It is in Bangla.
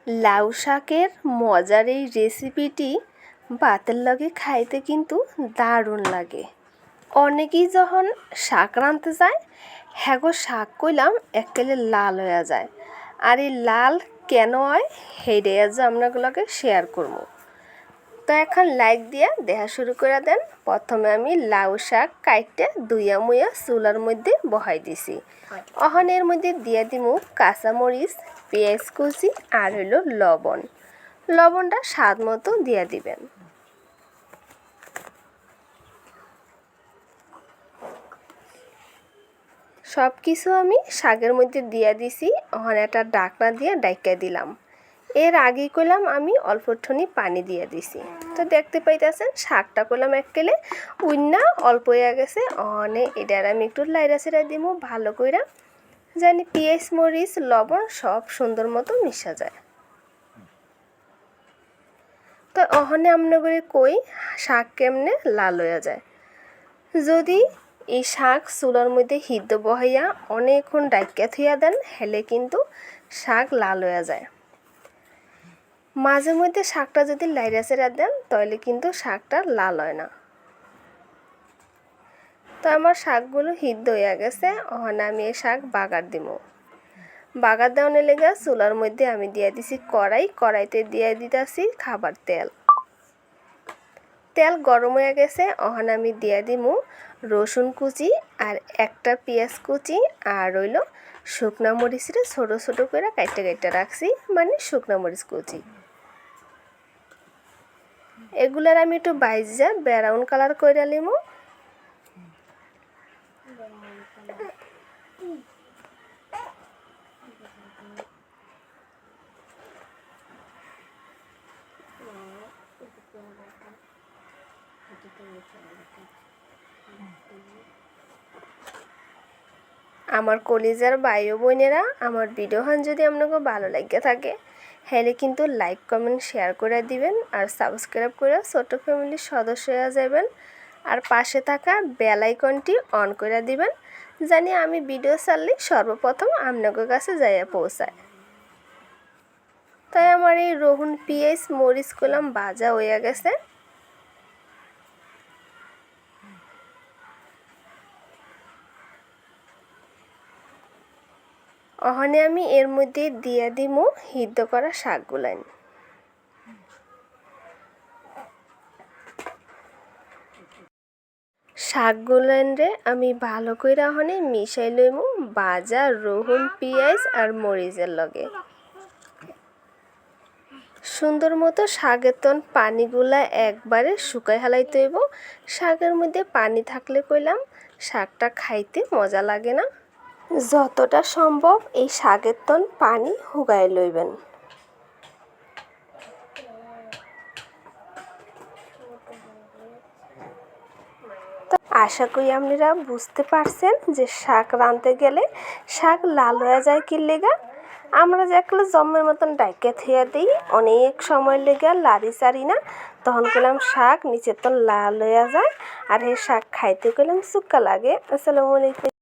লাউ শাকের মজার এই রেসিপিটি ভাতের লগে খাইতে কিন্তু দারুণ লাগে। অনেকেই যখন শাক রাঁধতে যায় হ্যাগো শাক কইলাম একেবারে লাল হয়ে যায়। আর এই লাল কেন হয় সেইটাই আজ আপনাগুলোকে শেয়ার করবো। তো এখন লাইক দিয়া দেখা শুরু করে দেন। প্রথমে আমি লাউ শাক কাইটে দুইয়া মুইয়া চুলার মধ্যে বহাই দিছি। অহন এর মধ্যে দিয়ে দিমু কাঁচামরিচ, পেঁয়াজ কুচি আর হইল লবণ। লবণটা স্বাদ মতো দিয়ে দিবেন। সব কিছু আমি শাকের মধ্যে দিয়ে দিছি। অহন একটা ডাকনা দিয়ে ডাইকা দিলাম। এর আগেই কইলাম আমি অল্পটুনি পানি দিয়ে দিছি। তো দেখতে পাইতেছেন শাকটা করলাম এককেলে উন্না অল্প হয়ে গেছে। অনে এটার আমি একটু লাইরা ছেড়া দিমু ভালো কইরা, জানি পেঁয়াজ মরিচ লবণ সব সুন্দর মতো মিশা যায়। তো অহনে আপনাদের কই শাক কেমনে লাল হয়ে যায়। যদি এই শাক চুলার মধ্যে হিদ্ধ বহাইয়া অনেকক্ষণ ডাইকা থুইয়া দেন হেলে কিন্তু শাক লাল হয়ে যায়। মাঝে মধ্যে শাকটা যদি লাইরা চেরা দেন তাহলে কিন্তু শাকটা লাল হয় না। তো আমার শাকগুলো হিদ্ধ হয়ে গেছে। অহন আমি এই শাক বাগার দিব। বাগার দেওয়ার লেগে চুলার মধ্যে আমি দিয়ে দিছি কড়াইতে দিয়ে দিতেছি খাবার তেল। তেল গরম হয়ে গেছে। অহন আমি দিয়ে দিমু রসুন কুচি আর একটা পেঁয়াজ কুচি আর রইল শুকনা মরিচটা ছোট ছোট করে কাইটে কাইটে রাখছি, মানে শুকনা মরিচ কুচি। এগুলার আমি একটু বাইজা ব্রাউন কালার করে নিমু। আমার কলিজার ভাই ও বোনেরা, আমার ভিডিওখান যদি আপনাকে ভালো লাগে থাকে হলে কিন্তু লাইক কমেন্ট শেয়ার করে দিবেন আর সাবস্ক্রাইব করে ছোট ফ্যামিলির সদস্য হয়ে যাবেন। আর পাশে থাকা বেল আইকনটি অন করে দিবেন, জানি আমি ভিডিও ছাড়লে সর্বপ্রথম আপনাদের কাছে যাইয়া পৌঁছায়। তাই আমার এই রহুন পেঁয়াজ মরিচ কলাম ভাজা হয়ে গেছে। অহনে আমি এর মধ্যে দিয়ে দিমু সিদ্ধ করা শাকগুলান। শাকগুলান রে আমি ভালো করে অহনে মিশাই লইমু ভাজা রহুন পেঁয়াজ আর মরিচের লগে। সুন্দর মতো শাকের তন পানিগুলা একবারে শুকাই হালাইতে হইব। শাকের মধ্যে পানি থাকলে কইলাম শাকটা খাইতে মজা লাগে না। যতটা সম্ভব এই শাকের তন পানি হুগাই লইবেন। তো আশা করি আপনারা বুঝতে পারছেন যে শাক রাঁধতে গেলে শাক লাল হয়ে যায় কি লেগা। আমরা যে একলা জম্মের মতন ডাইকা থিয়া দিই অনেক সময় লেগে লাড়ি চারি না, তখন করলাম শাক নিচের তো লাল হয়ে যায় আর এই শাক খাইতে গেলাম সুক্কা লাগে। আসসালামু আলাইকুম।